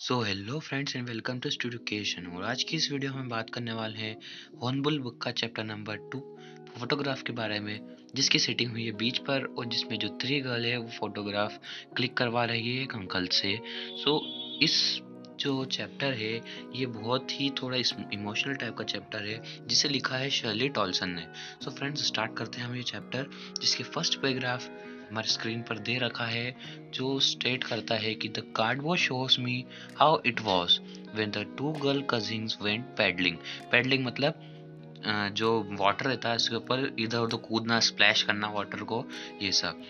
So hello friends and welcome to Studiocation. और आज की इस वीडियो में बात करने वाले हैं हॉर्नबुल बुक का चैप्टर नंबर 2 फोटोग्राफ के बारे में, जिसकी सेटिंग हुई है बीच पर और जिसमें जो 3 गर्ल है वो फोटोग्राफ क्लिक करवा रही है एक अंकल से। सो इस जो चैप्टर है ये बहुत ही थोड़ा इमोशनल टाइप का चैप्टर है, जिसे लिखा है शर्ली टॉल्सन ने। सो फ्रेंड्स स्टार्ट करते हैं हम ये चैप्टर, जिसके फर्स्ट पैराग्राफ हमारे स्क्रीन पर दे रखा है, जो स्टेट करता है कि the cardboard shows me how it was when the two girl cousins went paddling. Paddling मतलब जो वाटर रहता है उसके ऊपर इधर उधर कूदना, स्प्लैश करना वाटर को, ये सब।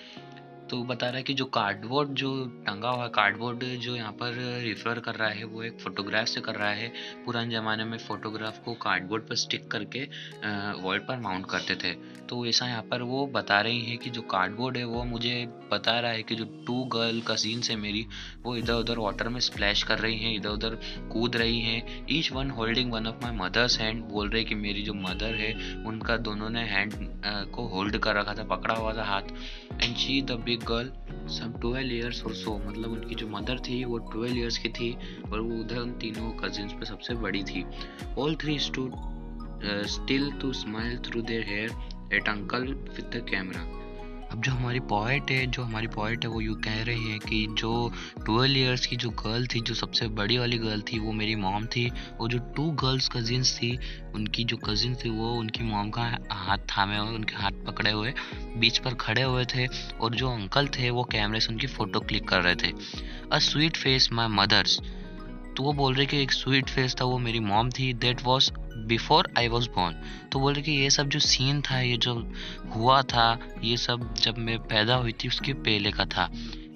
तो बता रहा है कि जो कार्डबोर्ड जो टंगा हुआ कार्डबोर्ड जो यहाँ पर रिफर कर रहा है वो एक फोटोग्राफ से कर रहा है। पुराने ज़माने में फ़ोटोग्राफ को कार्डबोर्ड पर स्टिक करके वॉल पर माउंट करते थे। तो ऐसा यहाँ पर वो बता रही है कि जो कार्डबोर्ड है वो मुझे बता रहा है कि जो 2 गर्ल कज़िन्स है मेरी, वो इधर उधर वाटर में स्प्लैश कर रही हैं, इधर उधर कूद रही हैं। Each one holding one of my mother's hand. बोल रहे कि मेरी जो मदर है उनका दोनों ने हैंड को होल्ड कर रखा था, पकड़ा हुआ था हाथ। And she the big girl some 12 years or so, मतलब उनकी जो मदर थी वो 12 ईयर्स की थी और वो उधर उन तीनों कजिन्स पे सबसे बड़ी थी। All three stood still to smile through their hair at uncle with the camera. अब जो हमारी पॉइंट है वो यूँ कह रही है कि जो 12 इयर्स की जो गर्ल थी, जो सबसे बड़ी वाली गर्ल थी, वो मेरी मॉम थी। और जो 2 गर्ल्स कजिन्स थी, उनकी जो कजिन थी वो उनकी मॉम का हाथ थामे हुए, उनके हाथ पकड़े हुए बीच पर खड़े हुए थे। और जो अंकल थे वो कैमरे से उनकी फ़ोटो क्लिक कर रहे थे। A sweet face my mother's. तो वो बोल रहे कि एक स्वीट फेस था वो मेरी मॉम थी। That was before I was born. तो बोल रहे कि ये सब जो सीन था, ये जो हुआ था, ये सब जब मैं पैदा हुई थी उसके पहले का था।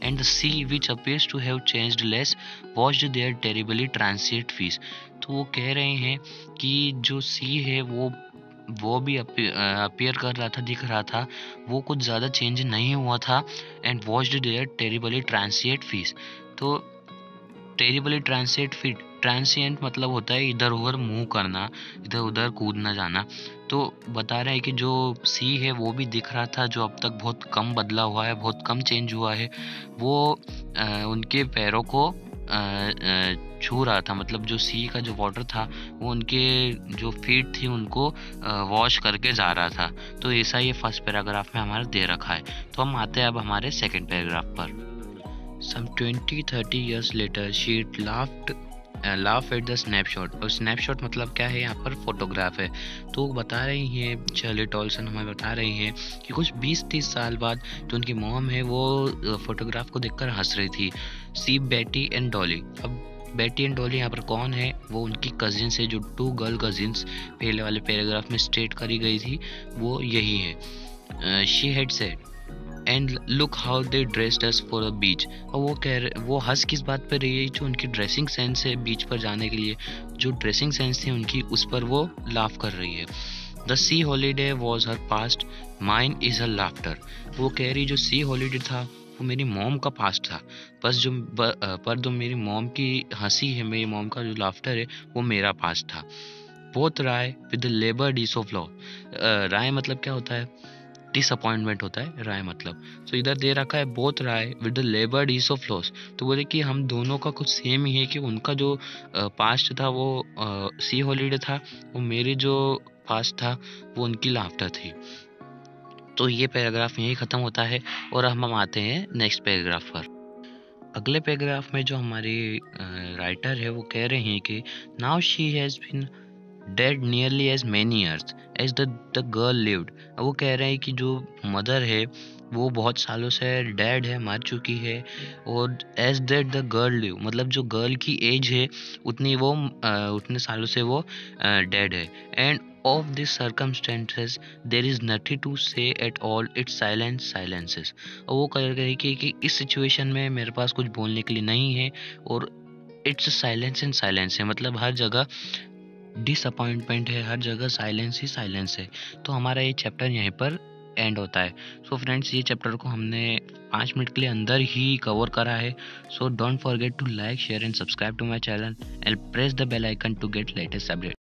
And the sea which appears to have changed less watched their terribly transient feet. तो वो कह रहे हैं कि जो सी है वो भी अपीयर कर रहा था, दिख रहा था, वो कुछ ज़्यादा चेंज नहीं हुआ था। And watched their terribly transient feet. तो टेरिबली ट्रांसिएंट मतलब होता है इधर उधर मूव करना, इधर उधर कूदना जाना। तो बता रहे हैं कि जो सी है वो भी दिख रहा था, जो अब तक बहुत कम बदला हुआ है, बहुत कम चेंज हुआ है। वो उनके पैरों को छू रहा था, मतलब जो सी का जो वाटर था वो उनके जो फीट थी उनको वॉश करके जा रहा था। तो ऐसा ये फर्स्ट पैराग्राफ में हमारा दे रखा है। तो हम आते हैं अब हमारे सेकंड पैराग्राफ पर। Some 20-30 years later, she'd laugh at the snapshot। और स्नैपशॉट मतलब क्या है, यहाँ पर फोटोग्राफ है। तो बता रही हैं शर्ली टॉल्सन, हमें बता रही हैं कि कुछ 20-30 साल बाद जो उनकी मॉम है वो फोटोग्राफ को देखकर हंस रही थी। सी बेटी एंड डॉली। अब बेटी एंड डॉली यहाँ पर कौन है, वो उनकी कजिन्स है, जो 2 गर्ल कजिन्स पहले वाले पैराग्राफ में स्टेट करी गई थी, वो यही है। She had said and look how they dressed us for a beach. और वो हंस किस बात पर रही है, जो उनकी ड्रेसिंग सेंस है बीच पर जाने के लिए, जो ड्रेसिंग सेंस थी उनकी, उस पर वो लाफ कर रही है। The C holiday was her past, mine is her laughter. वो कह रही जो सी हॉलीडे था वो मेरी मॉम का पास्ट था, पर जो मेरी मॉम की हंसी है, मेरी मॉम का जो लाफ्टर है, वो मेरा पास्ट था। Both Rai with the labour डीस ऑफ लॉ। राय मतलब क्या होता है, डिसअपॉइंटमेंट होता है राय मतलब। तो इधर दे रखा है both Rai with the labour ease of loss. तो बोले कि हम दोनों का कुछ सेम ही है, कि उनका जो पास्ट था वो सी हॉलीडे था, वो मेरी जो पास्ट था वो उनकी लाफ्टर थी। तो ये पैराग्राफ यही ख़त्म होता है और हम आते हैं नेक्स्ट पैराग्राफ पर। अगले पैराग्राफ में जो हमारी राइटर है वो कह रही हैं कि now she has been dead nearly as many years as the girl lived. अब वो कह रहे हैं कि जो मदर है वो बहुत सालों से डेड है, मर चुकी है। और as that the girl live, मतलब जो गर्ल की एज है उतने सालों से वो डेड है। And of this circumstances there is nothing to say at all, it's silences. और वो कह रहे हैं कि इस सिचुएशन में मेरे पास कुछ बोलने के लिए नहीं है, और इट्स साइलेंस एंड साइलेंस है, मतलब हर जगह डिसअपॉइंटमेंट है, हर जगह साइलेंस ही साइलेंस है। तो हमारा ये चैप्टर यहीं पर एंड होता है। सो फ्रेंड्स, ये चैप्टर को हमने 5 मिनट के लिए अंदर ही कवर करा है। So don't forget to like, share and subscribe to my channel and press the bell icon to get latest update.